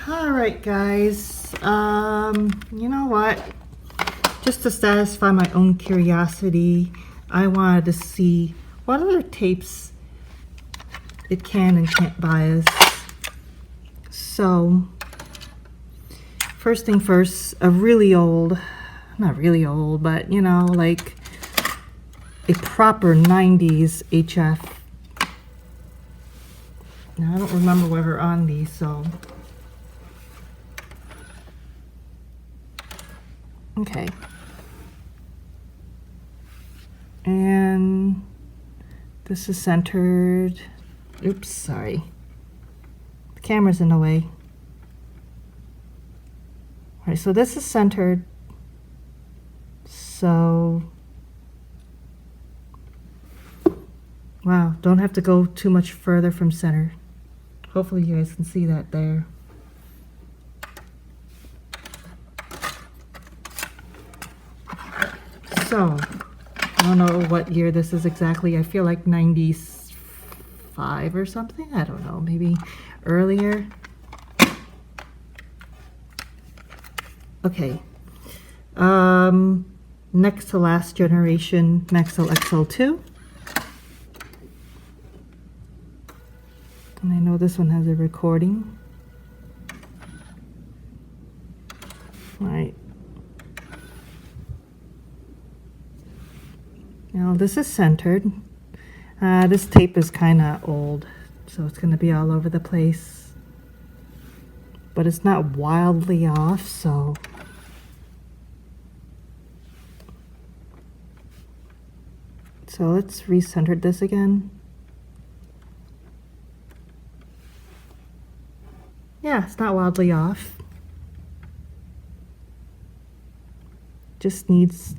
All right, guys. You know what? Just to satisfy my own curiosity, I wanted to see what other tapes it can and can't bias. So, first thing first, a really old, not really old, but you know, like a proper 90s HF. Now, I don't remember where we're on these, so. Okay. And this is centered. Oops, sorry. The camera's in the way. All right, so this is centered. So, wow, don't have to go too much further from center. Hopefully you guys can see that there. So, I don't know what year this is exactly. I feel like 95 or something. I don't know, maybe earlier. Okay. Next to last generation Maxell XLII. And I know this one has a recording. All right. Now this is centered. This tape is kind of old, so it's going to be all over the place. But it's not wildly off, so. So let's recenter this again. Yeah, it's not wildly off. Just needs,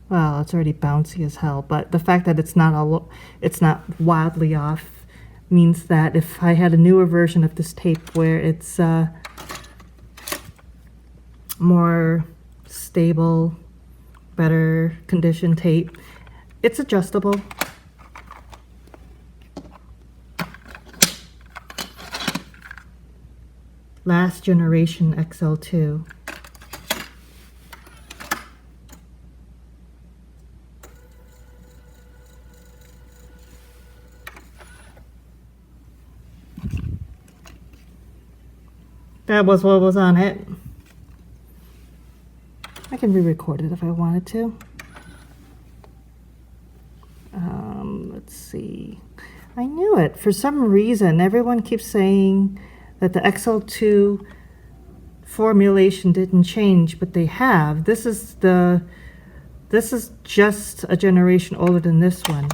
well, it's already bouncy as hell, but the fact that it's not wildly off means that if I had a newer version of this tape where it's more stable, better condition tape, it's adjustable. Last generation XL2. That was what was on it. I can re-record it if I wanted to. Let's see. I knew it. For some reason, everyone keeps saying that the XL2 formulation didn't change, but they have. This is just a generation older than this one.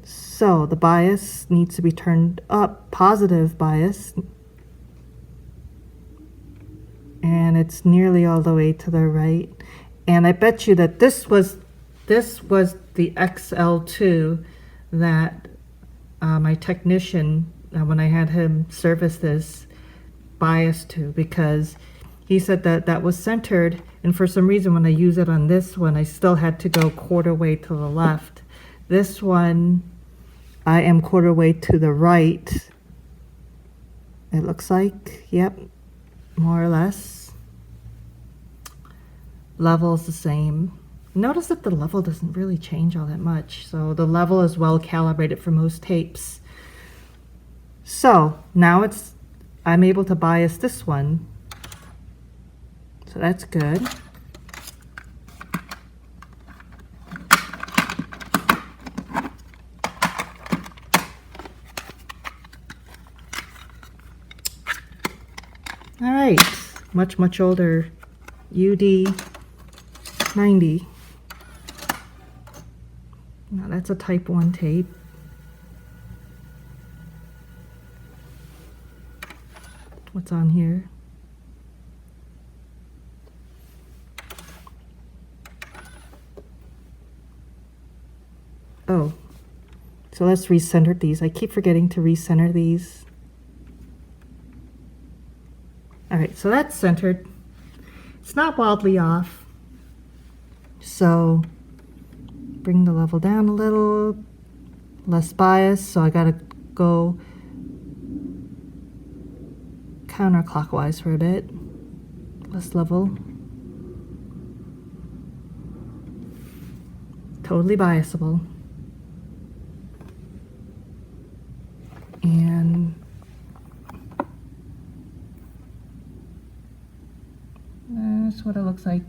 So the bias needs to be turned up, positive bias. And it's nearly all the way to the right. And I bet you that this was the XL2 that my technician, when I had him service this, biased to, because he said that that was centered, and for some reason when I use it on this one, I still had to go quarter way to the left. This one, I am quarter way to the right. It looks like, yep, more or less. Level is the same. Notice that the level doesn't really change all that much. So the level is well calibrated for most tapes. So now I'm able to bias this one. So that's good. All right, much older UD 90. Now that's a type 1 tape. What's on here? Oh, so let's recenter these. I keep forgetting to recenter these. All right, so that's centered. It's not wildly off. So bring the level down a little. less bias, so I gotta go counterclockwise for a bit. Less level. Totally biasable. And that's what it looks like.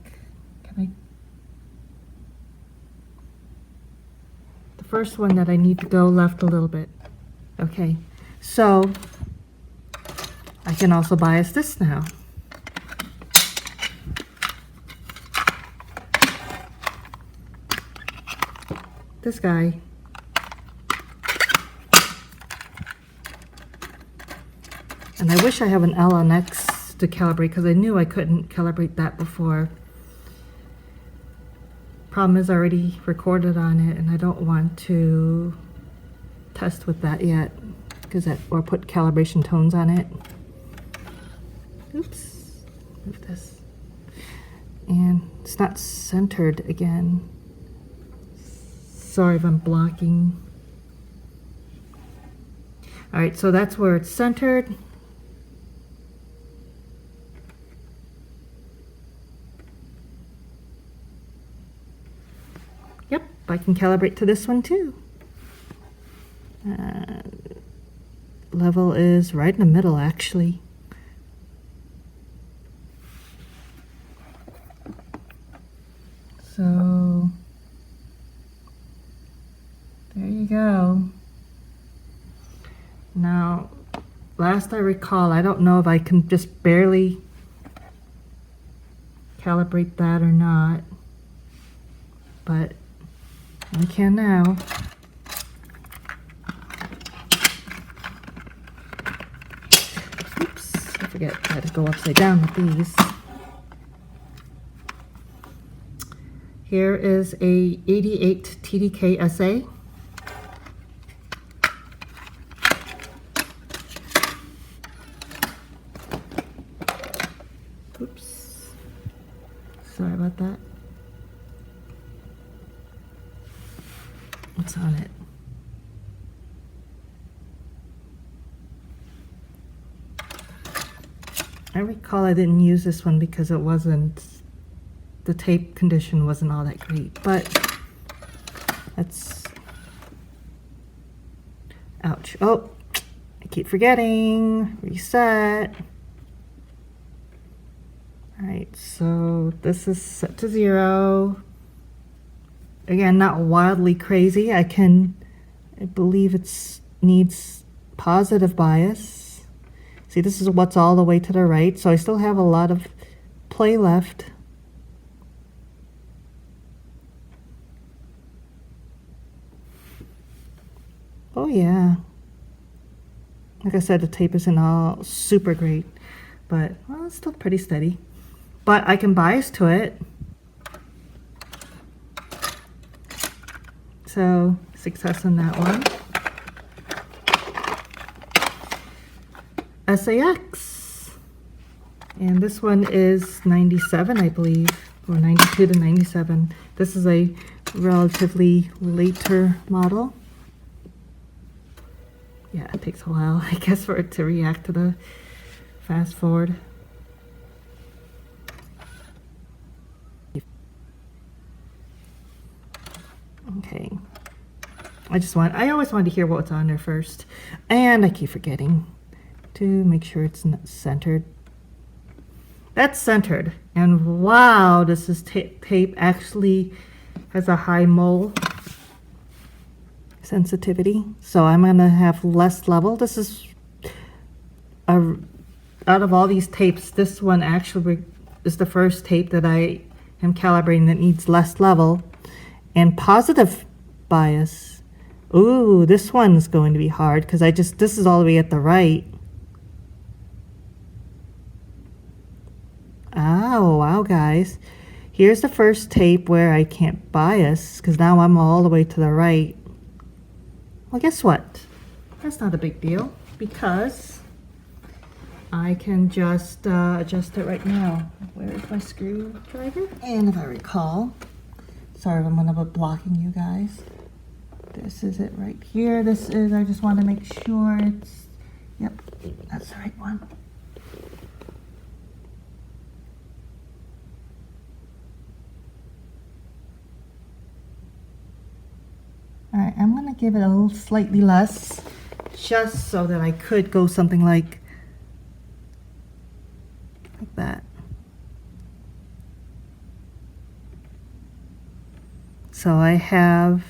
The first one that I need to go left a little bit. Okay, so I can also bias this now. This guy. And I wish I have an LNX to calibrate, because I knew I couldn't calibrate that before. Problem is I already recorded on it, and I don't want to test with that yet, or put calibration tones on it. Oops, move this. And it's not centered again. Sorry if I'm blocking. All right, so that's where it's centered. Yep, I can calibrate to this one too. Level is right in the middle, actually. So there you go. Now, last I recall, I don't know if I can just barely calibrate that or not, but I can now. Oops, I forget I had to go upside down with these. Here is a 88 TDK SA. Oops, sorry about that. What's on it? I recall I didn't use this one because it wasn't, the tape condition wasn't all that great, but that's, ouch. Oh, I keep forgetting, reset. All right, so this is set to 0. Again, not wildly crazy. I believe it needs positive bias. See, this is what's all the way to the right, so I still have a lot of play left. Oh yeah. Like I said, the tape isn't all super great, but well, it's still pretty steady. But I can bias to it. So, success on that one. SA-X. And this one is 97, I believe, or 92 to 97. This is a relatively later model. Yeah, it takes a while, I guess, for it to react to the fast forward. Okay. I always want to hear what's on there first. And I keep forgetting to make sure it's not centered. That's centered. And wow, this is tape actually has a high mole sensitivity, so I'm gonna have less level. This is out of all these tapes, this one actually is the first tape that I am calibrating that needs less level and positive bias. Ooh, this one's going to be hard because this is all the way at the right. Oh wow, guys, here's the first tape where I can't bias because now I'm all the way to the right. Well, guess what? That's not a big deal because I can just adjust it right now. Where is my screwdriver? And if I recall, sorry if I'm gonna be blocking you guys. This is it right here. This is, I just want to make sure it's, yep, that's the right one. All right, I'm gonna give it a little slightly less, just so that I could go something like that. So I have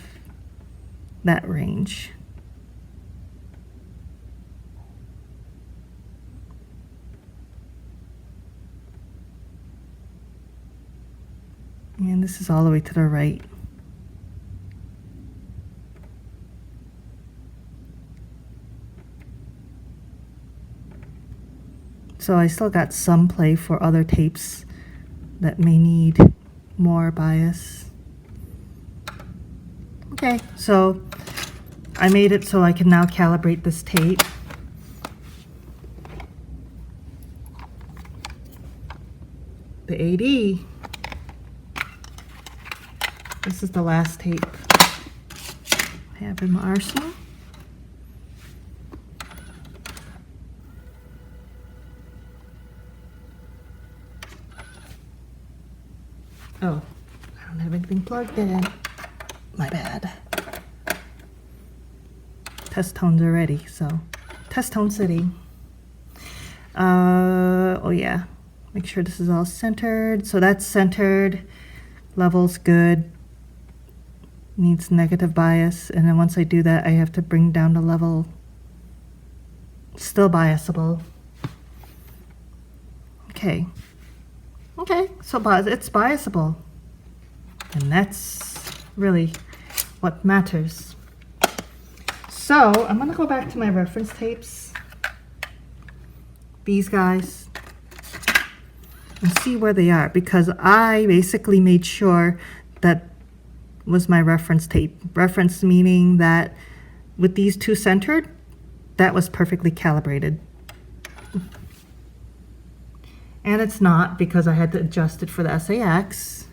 that range. And this is all the way to the right. So I still got some play for other tapes that may need more bias. Okay, so I made it so I can now calibrate this tape. The AD. This is the last tape I have in my arsenal. Oh, I don't have anything plugged in. My bad. Test tones are ready, so test tone city. Oh yeah, make sure this is all centered. So that's centered, level's good. Needs negative bias, and then once I do that, I have to bring down the level. Still biasable. Okay. Okay, so it's biasable. And that's really what matters. So I'm gonna go back to my reference tapes, these guys, and see where they are, because I basically made sure that was my reference tape. Reference meaning that with these two centered, that was perfectly calibrated. And it's not, because I had to adjust it for the SA-X,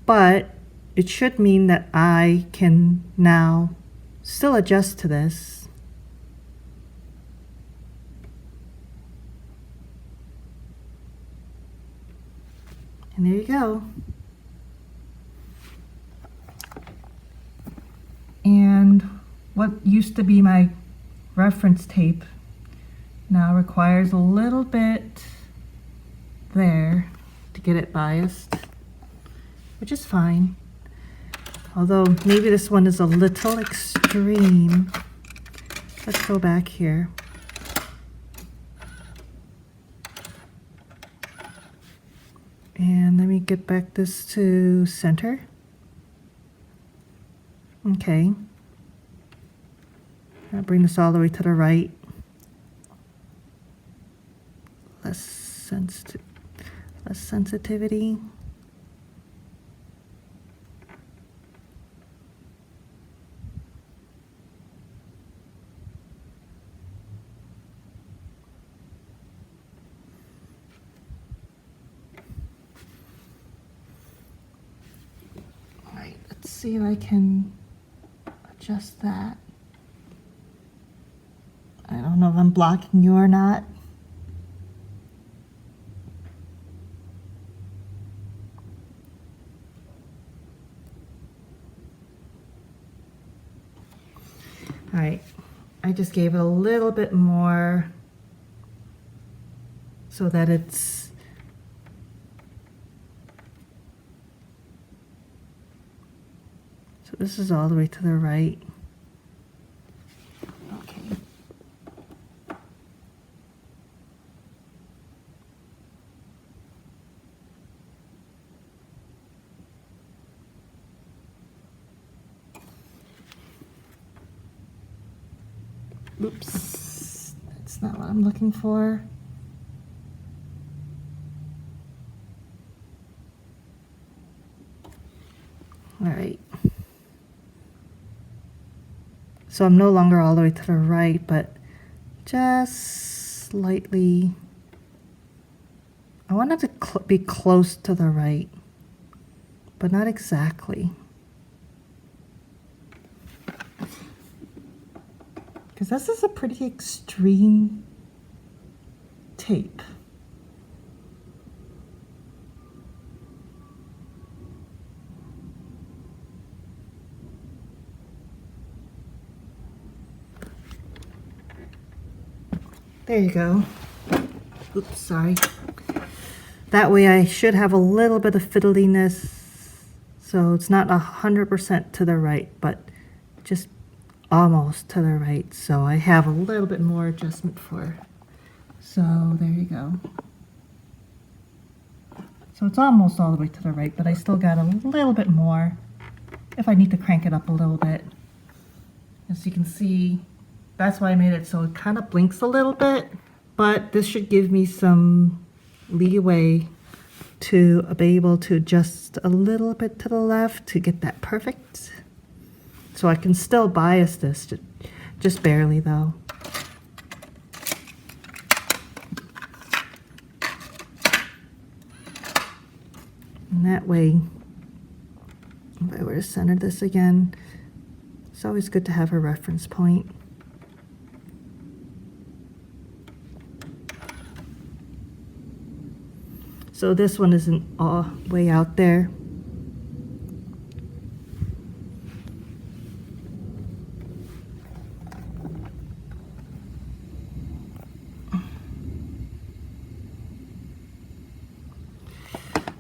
but it should mean that I can now still adjust to this. And there you go. And what used to be my reference tape now requires a little bit there to get it biased, which is fine. Although maybe this one is a little extreme. Let's go back here. And let me get back this to center. Okay. I'll bring this all the way to the right. Less sensitivity. All right, let's see if I can adjust that. I don't know if I'm blocking you or not. All right, I just gave it a little bit more so that it's so this is all the way to the right. Okay. Oops, that's not what I'm looking for. All right. So I'm no longer all the way to the right, but just slightly. I want it to be close to the right, but not exactly. because this is a pretty extreme tape. There you go. Oops, sorry. That way I should have a little bit of fiddliness, so it's not 100% to the right, but just almost to the right. So I have a little bit more adjustment for. So there you go. So it's almost all the way to the right, but I still got a little bit more if I need to crank it up a little bit. As you can see, that's why I made it so it kind of blinks a little bit, but this should give me some leeway to be able to adjust a little bit to the left to get that perfect. So I can still bias this, just barely though. And that way, if I were to center this again, it's always good to have a reference point. So this one isn't all way out there.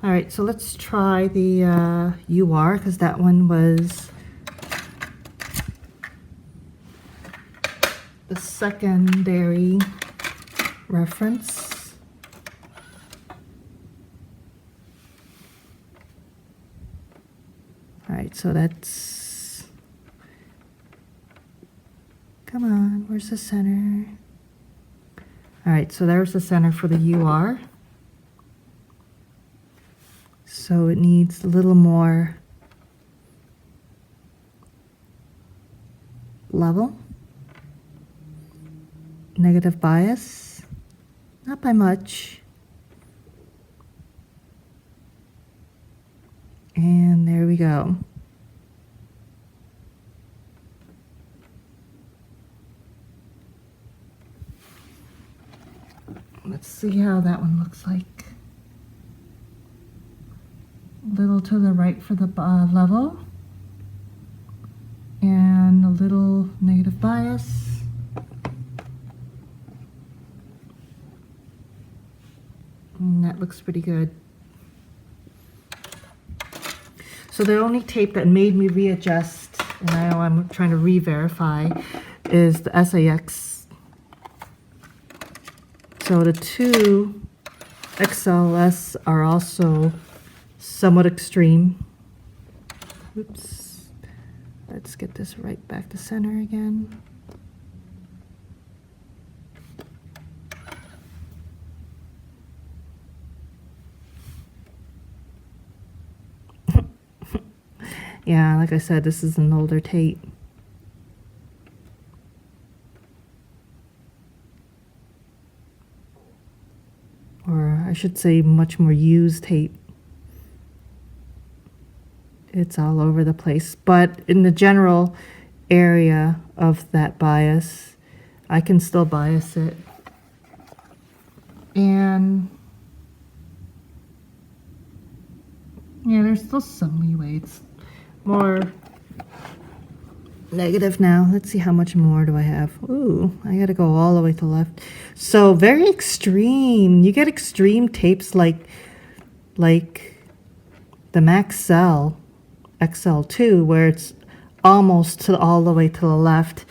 All right, so let's try the UR, because that one was the secondary reference. All right, so that's, come on, where's the center? All right, so there's the center for the UR. So it needs a little more level, negative bias, not by much. And there we go. Let's see how that one looks like. A little to the right for the level, and a little negative bias. And that looks pretty good. So the only tape that made me readjust, and I know I'm trying to re-verify, is the SA-X. So the two XLS are also somewhat extreme. Oops. Let's get this right back to center again. Yeah, like I said, this is an older tape. Or I should say much more used tape. It's all over the place, but in the general area of that bias, I can still bias it. And yeah, there's still some leeway. It's more negative now. Let's see, how much more do I have? Ooh, I gotta go all the way to the left. So very extreme. You get extreme tapes like the Maxell XLII, where it's almost to all the way to the left,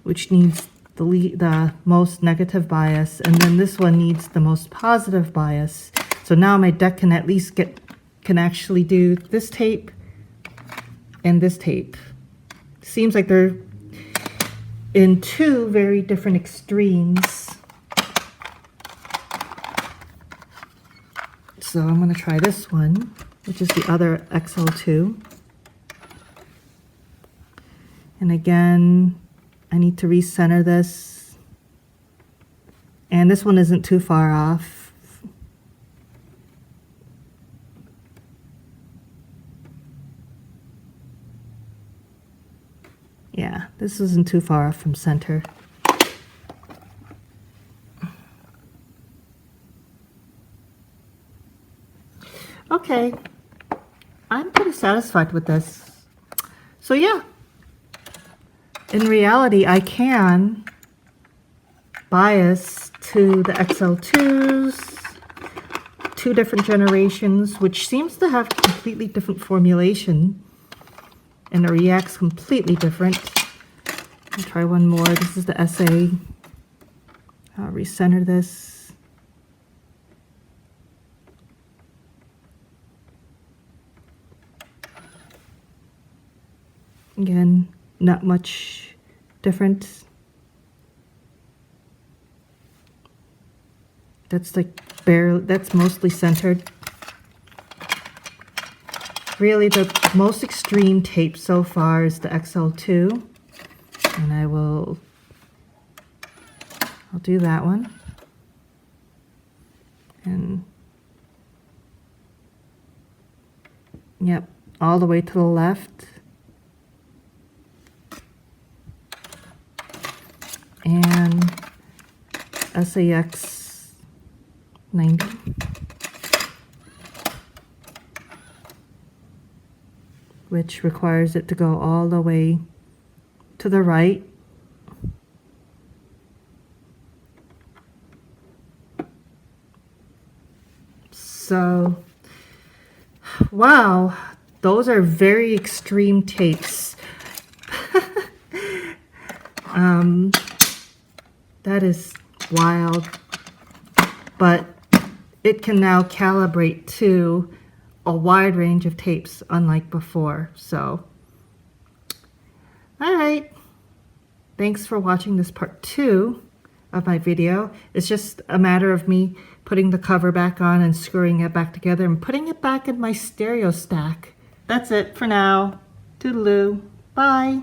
which needs the most negative bias, and then this one needs the most positive bias. So now my deck can at least can actually do this tape and this tape. Seems like they're in two very different extremes. So I'm going to try this one, which is the other XL2. And again, I need to recenter this. And this one isn't too far off. Yeah, this isn't too far off from center. Okay, I'm pretty satisfied with this. So yeah, in reality, I can bias to the XL2s, 2 different generations, which seems to have completely different formulation, and the reacts completely different. I'll try one more. This is the SA. I'll recenter this. Again, not much difference. That's like barely, that's mostly centered. Really, the most extreme tape so far is the XL2, and I'll do that one. And yep, all the way to the left. And SA-X 90. Which requires it to go all the way to the right. So, wow, those are very extreme tapes. That is wild, but it can now calibrate to a wide range of tapes, unlike before. So, all right, thanks for watching this part 2 of my video. It's just a matter of me putting the cover back on and screwing it back together and putting it back in my stereo stack. That's it for now. Toodaloo. Bye.